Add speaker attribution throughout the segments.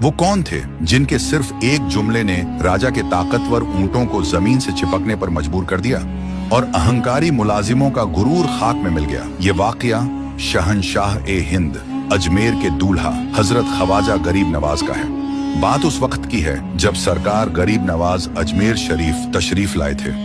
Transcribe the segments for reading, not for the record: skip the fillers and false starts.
Speaker 1: वो कौन थे जिनके सिर्फ एक जुमले ने राजा के ताकतवर ऊंटों को जमीन से चिपकने पर मजबूर कर दिया और अहंकारी मुलाजिमों का गुरूर खाक में मिल गया। ये वाकया शहनशाह ए हिंद अजमेर के दूल्हा हजरत ख्वाजा गरीब नवाज का है। बात उस वक्त की है जब सरकार गरीब नवाज अजमेर शरीफ तशरीफ लाए थे।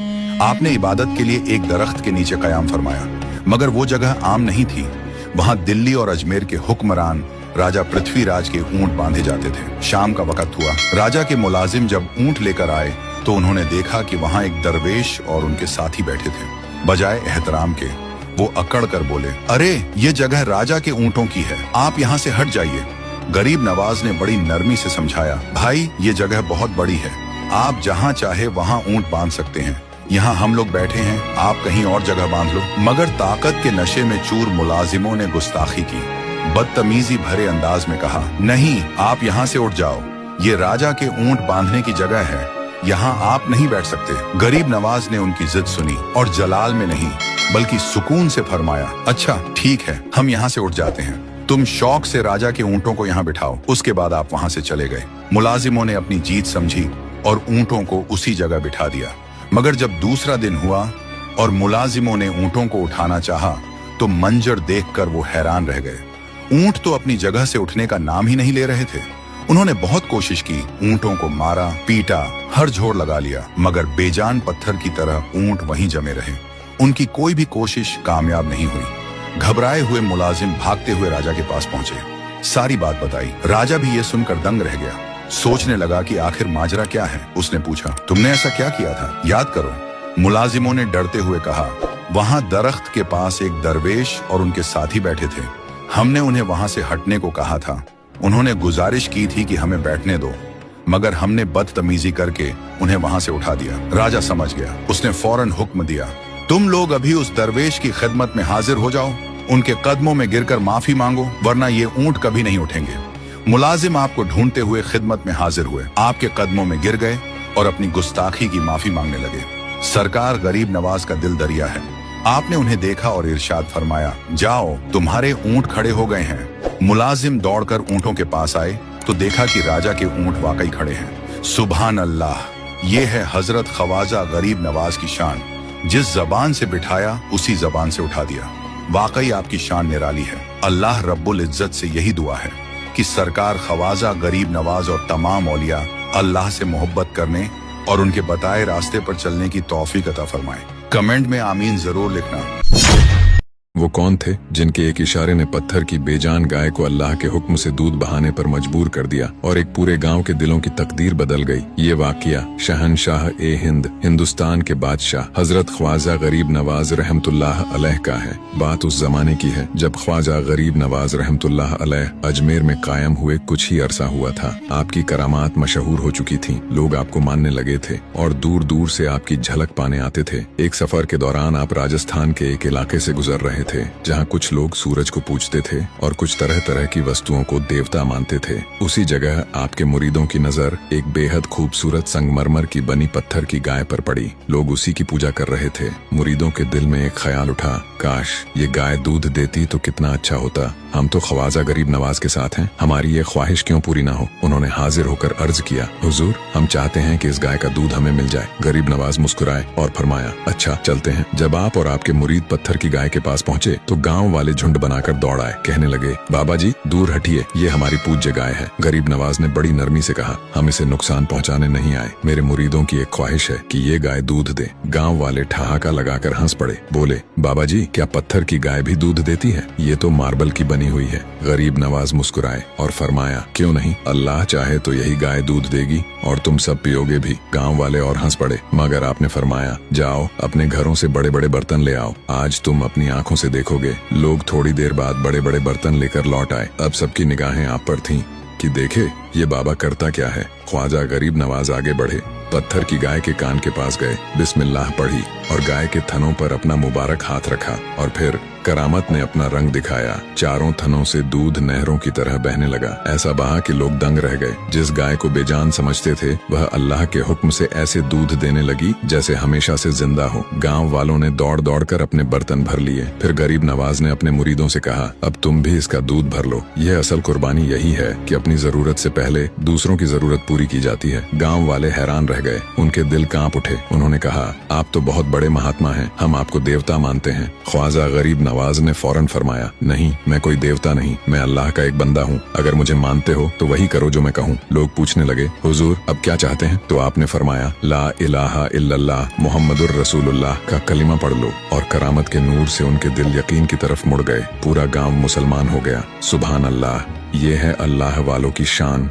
Speaker 1: आपने इबादत के लिए एक दरख्त के नीचे कयाम फरमाया, मगर वो जगह आम नहीं थी। वहां दिल्ली और अजमेर के हुक्मरान राजा पृथ्वीराज के ऊंट बांधे जाते थे। शाम का वक्त हुआ। राजा के मुलाजिम जब ऊंट लेकर आए तो उन्होंने देखा कि वहां एक दरवेश और उनके साथी बैठे थे। बजाय एहतराम के वो अकड़ कर बोले, अरे ये जगह राजा के ऊंटों की है, आप यहाँ से हट जाइए। गरीब नवाज ने बड़ी नरमी से समझाया, भाई ये जगह बहुत बड़ी है, आप जहाँ चाहे वहाँ ऊंट बांध सकते हैं। यहाँ हम लोग बैठे हैं, आप कहीं और जगह बांध लो। मगर ताकत के नशे में चूर मुलाजिमों ने गुस्ताखी की। बदतमीजी भरे अंदाज में कहा, नहीं, आप यहाँ से उठ जाओ, ये राजा के ऊंट बांधने की जगह है, यहाँ आप नहीं बैठ सकते। गरीब नवाज ने उनकी जिद सुनी और जलाल में नहीं बल्कि सुकून से फरमाया, अच्छा ठीक है, हम यहाँ से उठ जाते हैं, तुम शौक से राजा के ऊंटों को यहाँ बिठाओ। उसके बाद आप वहाँ से चले गए। मुलाजिमों ने अपनी जीत समझी और ऊंटों को उसी जगह बिठा दिया। मगर जब दूसरा दिन हुआ और मुलाजिमों ने ऊंटों को उठाना चाहा तो मंजर देखकर वो हैरान रह गए। ऊंट तो अपनी जगह से उठने का नाम ही नहीं ले रहे थे। उन्होंने बहुत कोशिश की, ऊंटों को मारा, पीटा, हर जोर लगा लिया, मगर बेजान पत्थर की तरह ऊंट वहीं जमे रहे। उनकी कोई भी कोशिश कामयाब नहीं हुई। घबराए हुए मुलाजिम भागते हुए राजा के पास पहुंचे, सारी बात बताई। राजा भी ये सुनकर दंग रह गया। सोचने लगा कि आखिर माजरा क्या है। उसने पूछा, तुमने ऐसा क्या किया था, याद करो। मुलाजिमों ने डरते हुए कहा, वहां दरख्त के पास एक दरवेश और उनके साथी बैठे थे, हमने उन्हें वहां से हटने को कहा था। उन्होंने गुजारिश की थी कि हमें बैठने दो, मगर हमने बदतमीजी करके उन्हें वहां से उठा दिया। राजा समझ गया। उसने फौरन हुक्म दिया, तुम लोग अभी उस दरवेश की खिदमत में हाजिर हो जाओ, उनके कदमों में गिरकर माफी मांगो, वरना ये ऊंट कभी नहीं उठेंगे। मुलाजिम आपको ढूंढते हुए खिदमत में हाजिर हुए, आपके कदमों में गिर गए और अपनी गुस्ताखी की माफी मांगने लगे। सरकार गरीब नवाज का दिल दरिया है। आपने उन्हें देखा और इरशाद फरमाया, जाओ, तुम्हारे ऊंट खड़े हो गए हैं। मुलाजिम दौड़कर ऊंटों के पास आए तो देखा कि राजा के ऊंट वाकई खड़े हैं। सुभान अल्लाह, ये है हजरत ख्वाजा गरीब नवाज की शान। जिस जबान से बिठाया उसी जबान से उठा दिया। वाकई आपकी शान निराली है। अल्लाह रब्बुल इज्जत से यही दुआ है कि सरकार ख्वाजा गरीब नवाज और तमाम औलिया अल्लाह से मोहब्बत करने और उनके बताए रास्ते पर चलने की तौफीक अता फरमाए। कमेंट में आमीन जरूर लिखना।
Speaker 2: वो कौन थे जिनके एक इशारे ने पत्थर की बेजान गाय को अल्लाह के हुक्म से दूध बहाने पर मजबूर कर दिया और एक पूरे गांव के दिलों की तकदीर बदल गई। ये वाकया शहनशाह ए हिंद हिंदुस्तान के बादशाह हजरत ख्वाजा गरीब नवाज रहमतुल्लाह अलैह का है। बात उस जमाने की है जब ख्वाजा गरीब नवाज रहमतुल्लाह अलैह अजमेर में कायम हुए कुछ ही अरसा हुआ था। आपकी करामात मशहूर हो चुकी थी, लोग आपको मानने लगे थे और दूर दूर से आपकी झलक पाने आते थे। एक सफर के दौरान आप राजस्थान के एक इलाके से गुजर रहे थे जहाँ कुछ लोग सूरज को पूजते थे और कुछ तरह तरह की वस्तुओं को देवता मानते थे। उसी जगह आपके मुरीदों की नजर एक बेहद खूबसूरत संगमरमर की बनी पत्थर की गाय पर पड़ी। लोग उसी की पूजा कर रहे थे। मुरीदों के दिल में एक ख्याल उठा, काश ये गाय दूध देती तो कितना अच्छा होता। हम तो ख्वाजा गरीब नवाज के साथ हैं, हमारी ये ख्वाहिश क्यों पूरी ना हो। उन्होंने हाजिर होकर अर्ज किया, हुजूर, हम चाहते हैं कि इस गाय का दूध हमें मिल जाए। गरीब नवाज मुस्कुराए और फरमाया, अच्छा चलते हैं। जब आप और आपके मुरीद पत्थर की गाय के पास पहुँचे तो गांव वाले झुंड बनाकर दौड़ आए। कहने लगे, बाबा जी दूर हटिए, ये हमारी पूज्य गाय है। गरीब नवाज ने बड़ी नरमी से कहा, हम इसे नुकसान पहुंचाने नहीं आए, मेरे मुरीदों की एक ख्वाहिश है कि ये गाय दूध दे। गांव वाले ठहाका लगाकर हंस पड़े, बोले, बाबा जी क्या पत्थर की गाय भी दूध देती है? ये तो मार्बल की बनी हुई है। गरीब नवाज मुस्कुराए और फरमाया, क्यों नहीं, अल्लाह चाहे तो यही गाय दूध देगी और तुम सब पियोगे भी। गाँव वाले और हंस पड़े, मगर आपने फरमाया, जाओ अपने घरों से बड़े बड़े बर्तन ले आओ, आज तुम अपनी आंखों से देखोगे। लोग थोड़ी देर बाद बड़े बड़े बर्तन लेकर लौट आए। अब सबकी निगाहें आप पर थीं कि देखे ये बाबा करता क्या है। ख्वाजा गरीब नवाज आगे बढ़े, पत्थर की गाय के कान के पास गए, बिस्मिल्लाह पढ़ी और गाय के थनों पर अपना मुबारक हाथ रखा और फिर करामत ने अपना रंग दिखाया। चारों थनों से दूध नहरों की तरह बहने लगा। ऐसा बहा कि लोग दंग रह गए। जिस गाय को बेजान समझते थे वह अल्लाह के हुक्म से ऐसे दूध देने लगी जैसे हमेशा से जिंदा हो। गांव वालों ने दौड़ दौड़ कर अपने बर्तन भर लिए। फिर गरीब नवाज ने अपने मुरीदों से कहा, अब तुम भी इसका दूध भर लो। यह असल कुर्बानी यही है कि अपनी जरूरत से पहले दूसरों की जरूरत पूरी की जाती है। गाँव वाले हैरान रह गए, उनके दिल कांप उठे। उन्होंने कहा, आप तो बहुत बड़े महात्मा हैं, हम आपको देवता मानते हैं। ख्वाजा गरीब नवाज ने फौरन फरमाया, नहीं, मैं कोई देवता नहीं, मैं अल्लाह का एक बंदा हूँ। अगर मुझे मानते हो तो वही करो जो मैं कहूँ। लोग पूछने लगे, हुजूर अब क्या चाहते हैं? तो आपने फरमाया, ला इलाहा इल्लल्लाह मुहम्मदुर रसूलुल्लाह का कलिमा पढ़ लो। और करामत के नूर से उनके दिल यकीन की तरफ मुड़ गए। पूरा गांव मुसलमान हो गया। सुभान अल्लाह, ये है अल्लाह वालों की शान।